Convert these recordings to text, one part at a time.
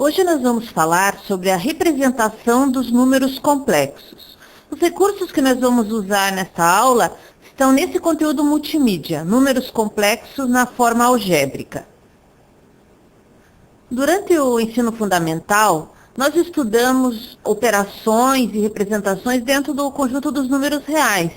Hoje nós vamos falar sobre a representação dos números complexos. Os recursos que nós vamos usar nesta aula estão nesse conteúdo multimídia, números complexos na forma algébrica. Durante o ensino fundamental, nós estudamos operações e representações dentro do conjunto dos números reais.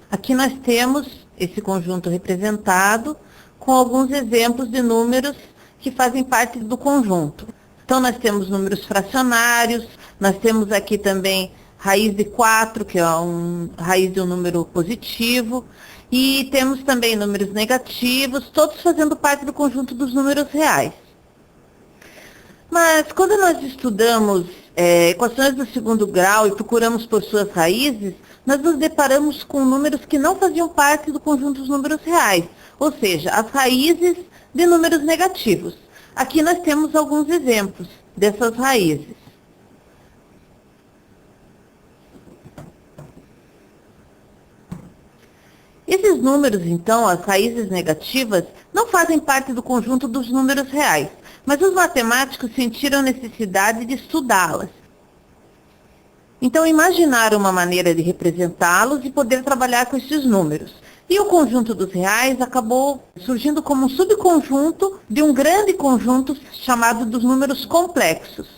Aqui nós temos esse conjunto representado com alguns exemplos de números que fazem parte do conjunto. Então, nós temos números fracionários, nós temos aqui também raiz de 4, que é raiz de um número positivo, e temos também números negativos, todos fazendo parte do conjunto dos números reais. Mas, quando nós estudamos equações do segundo grau e procuramos por suas raízes, nós nos deparamos com números que não faziam parte do conjunto dos números reais, ou seja, as raízes de números negativos. Aqui nós temos alguns exemplos dessas raízes. Esses números, então, as raízes negativas, não fazem parte do conjunto dos números reais, mas os matemáticos sentiram necessidade de estudá-las. Então, imaginaram uma maneira de representá-los e poder trabalhar com esses números. E o conjunto dos reais acabou surgindo como um subconjunto de um grande conjunto chamado dos números complexos.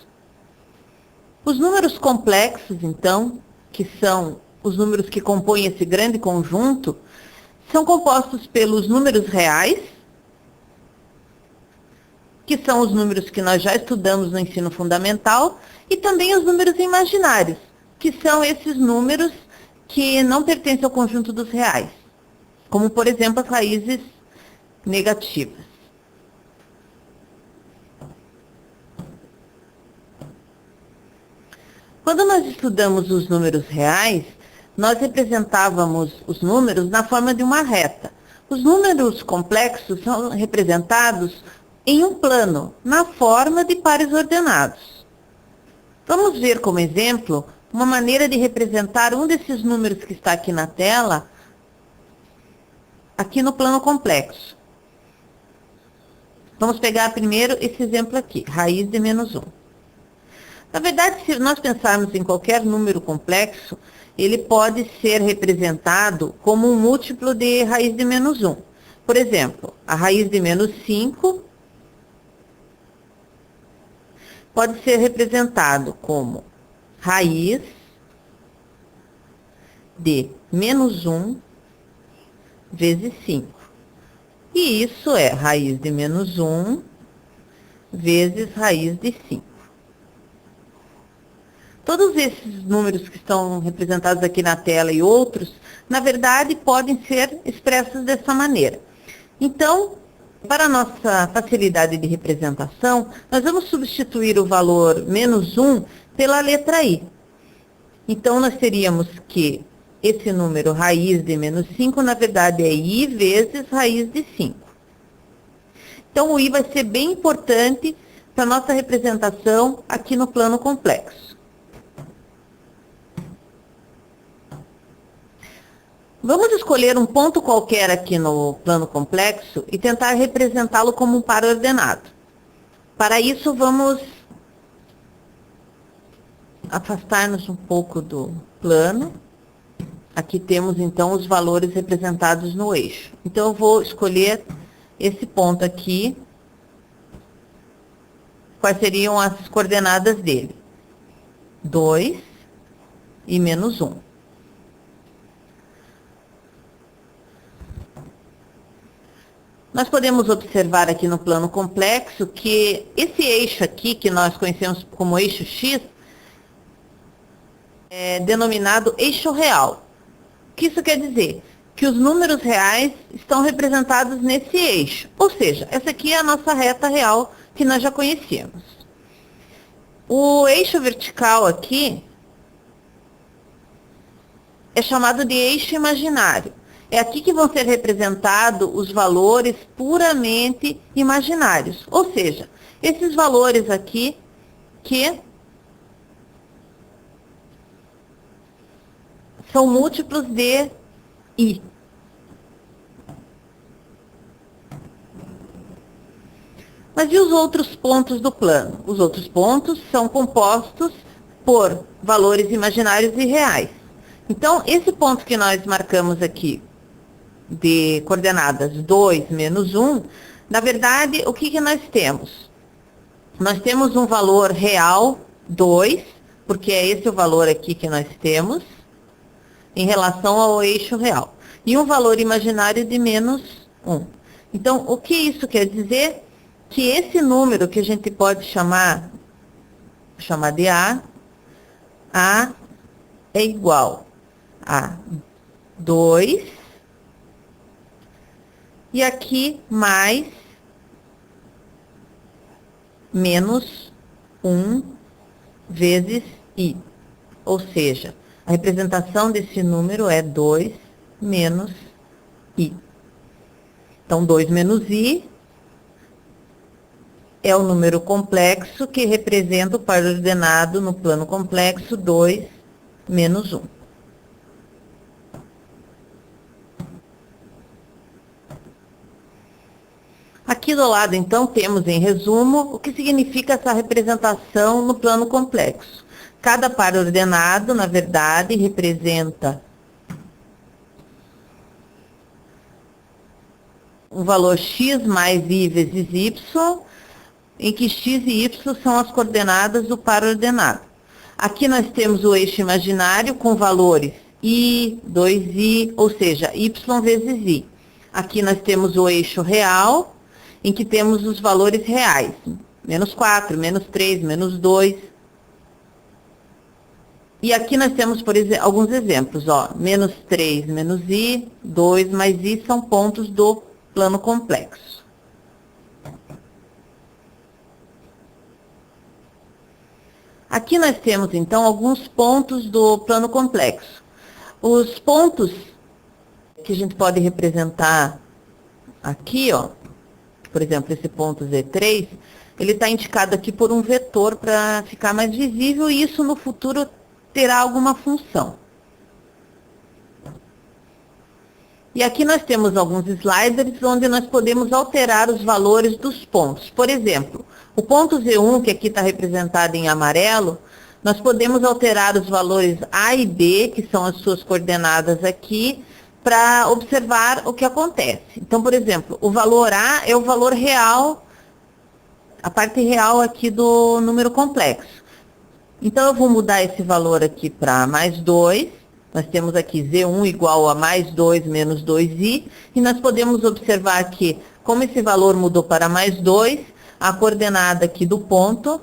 Os números complexos, então, que são os números que compõem esse grande conjunto, são compostos pelos números reais, que são os números que nós já estudamos no ensino fundamental, e também os números imaginários, que são esses números que não pertencem ao conjunto dos reais, como, por exemplo, as raízes negativas. Quando nós estudamos os números reais, nós representávamos os números na forma de uma reta. Os números complexos são representados em um plano, na forma de pares ordenados. Vamos ver como exemplo uma maneira de representar um desses números que está aqui na tela, aqui no plano complexo. Vamos pegar primeiro esse exemplo aqui, raiz de menos 1. Na verdade, se nós pensarmos em qualquer número complexo, ele pode ser representado como um múltiplo de raiz de menos 1. Por exemplo, a raiz de menos 5 pode ser representado como raiz de menos 1 vezes 5. E isso é raiz de menos 1 vezes raiz de 5. Todos esses números que estão representados aqui na tela e outros, na verdade, podem ser expressos dessa maneira. Então, para a nossa facilidade de representação, nós vamos substituir o valor menos 1 pela letra i. Então, nós teríamos que esse número raiz de menos 5, na verdade, é i vezes raiz de 5. Então, o i vai ser bem importante para a nossa representação aqui no plano complexo. Vamos escolher um ponto qualquer aqui no plano complexo e tentar representá-lo como um par ordenado. Para isso, vamos afastar-nos um pouco do plano. Aqui temos, então, os valores representados no eixo. Então, eu vou escolher esse ponto aqui. Quais seriam as coordenadas dele? 2 e menos 1. Nós podemos observar aqui no plano complexo que esse eixo aqui, que nós conhecemos como eixo X, é denominado eixo real. O que isso quer dizer? Que os números reais estão representados nesse eixo. Ou seja, essa aqui é a nossa reta real que nós já conhecíamos. O eixo vertical aqui é chamado de eixo imaginário. É aqui que vão ser representados os valores puramente imaginários. Ou seja, esses valores aqui que são múltiplos de i. Mas e os outros pontos do plano? Os outros pontos são compostos por valores imaginários e reais. Então, esse ponto que nós marcamos aqui, de coordenadas 2 menos 1, na verdade, o que nós temos? Nós temos um valor real, 2, porque é esse o valor aqui que nós temos, em relação ao eixo real. E um valor imaginário de menos 1. Então, o que isso quer dizer? Que esse número que a gente pode chamar de A é igual a 2, e aqui mais menos 1 vezes I. Ou seja, a representação desse número é 2 menos I. Então, 2 menos I é o número complexo que representa o par ordenado no plano complexo 2 menos 1. Aqui do lado, então, temos em resumo o que significa essa representação no plano complexo. Cada par ordenado, na verdade, representa um valor x mais i vezes y, em que x e y são as coordenadas do par ordenado. Aqui nós temos o eixo imaginário com valores i, 2i, ou seja, y vezes i. Aqui nós temos o eixo real, em que temos os valores reais, menos 4, menos 3, menos 2. E aqui nós temos, por exemplo, alguns exemplos, ó, menos 3, menos i, 2 mais i são pontos do plano complexo. Aqui nós temos, então, alguns pontos do plano complexo. Os pontos que a gente pode representar aqui, ó, por exemplo, esse ponto Z3, ele está indicado aqui por um vetor para ficar mais visível, e isso no futuro terá alguma função. E aqui nós temos alguns sliders onde nós podemos alterar os valores dos pontos. Por exemplo, o ponto Z1, que aqui está representado em amarelo, nós podemos alterar os valores A e B, que são as suas coordenadas aqui, para observar o que acontece. Então, por exemplo, o valor A é o valor real, a parte real aqui do número complexo. Então, eu vou mudar esse valor aqui para mais 2. Nós temos aqui Z1 igual a mais 2 menos 2i. E nós podemos observar que, como esse valor mudou para mais 2, a coordenada aqui do ponto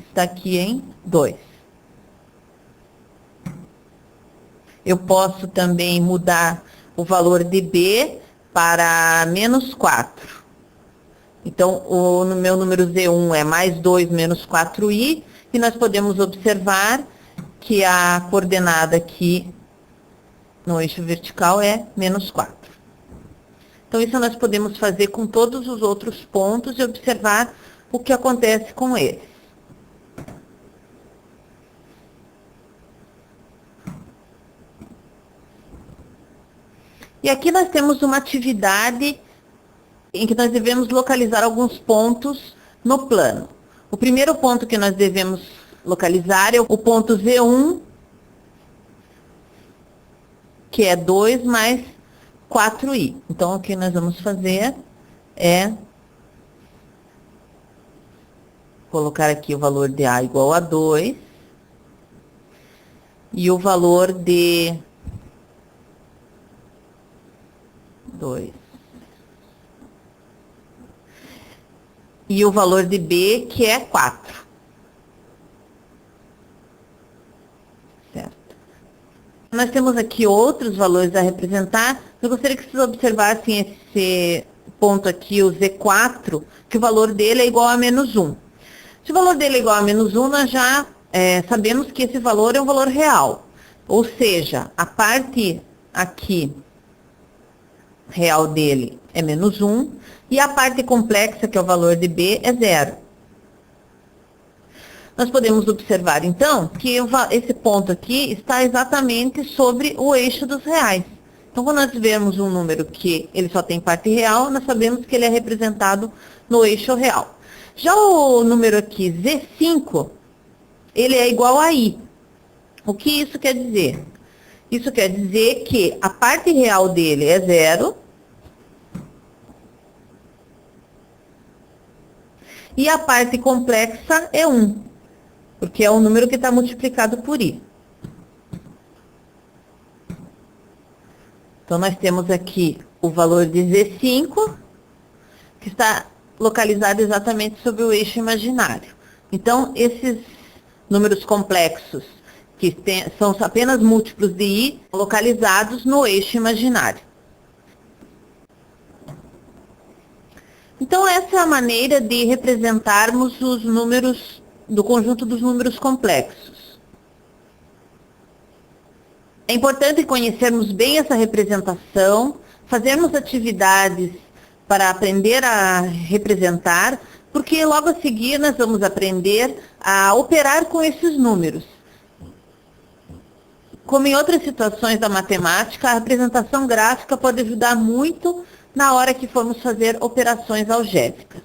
está aqui em 2. Eu posso também mudar o valor de B para menos 4. Então, o meu número Z1 é mais 2 menos 4i, e nós podemos observar que a coordenada aqui no eixo vertical é menos 4. Então, isso nós podemos fazer com todos os outros pontos e observar o que acontece com eles. E aqui nós temos uma atividade em que nós devemos localizar alguns pontos no plano. O primeiro ponto que nós devemos localizar é o ponto Z1, que é 2 mais 4i. Então, o que nós vamos fazer é colocar aqui o valor de A igual a 2 e o valor de 2. E o valor de B, que é 4. Certo. Nós temos aqui outros valores a representar. Eu gostaria que vocês observassem esse ponto aqui, o Z4, que o valor dele é igual a menos 1. Se o valor dele é igual a menos 1, nós já sabemos que esse valor é um valor real. Ou seja, a parte aqui real dele é menos 1, e a parte complexa, que é o valor de B, é 0. Nós podemos observar, então, que esse ponto aqui está exatamente sobre o eixo dos reais. Então, quando nós vemos um número que ele só tem parte real, nós sabemos que ele é representado no eixo real. Já o número aqui, Z5, ele é igual a I. O que isso quer dizer? Isso quer dizer que a parte real dele é 0 e a parte complexa é 1, porque é o número que está multiplicado por I. Então, nós temos aqui o valor de Z5, que está localizado exatamente sobre o eixo imaginário. Então, esses números complexos, que são apenas múltiplos de I, localizados no eixo imaginário. Então, essa é a maneira de representarmos os números do conjunto dos números complexos. É importante conhecermos bem essa representação, fazermos atividades para aprender a representar, porque logo a seguir nós vamos aprender a operar com esses números. Como em outras situações da matemática, a representação gráfica pode ajudar muito na hora que formos fazer operações algébricas.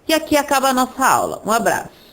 E aqui acaba a nossa aula. Um abraço.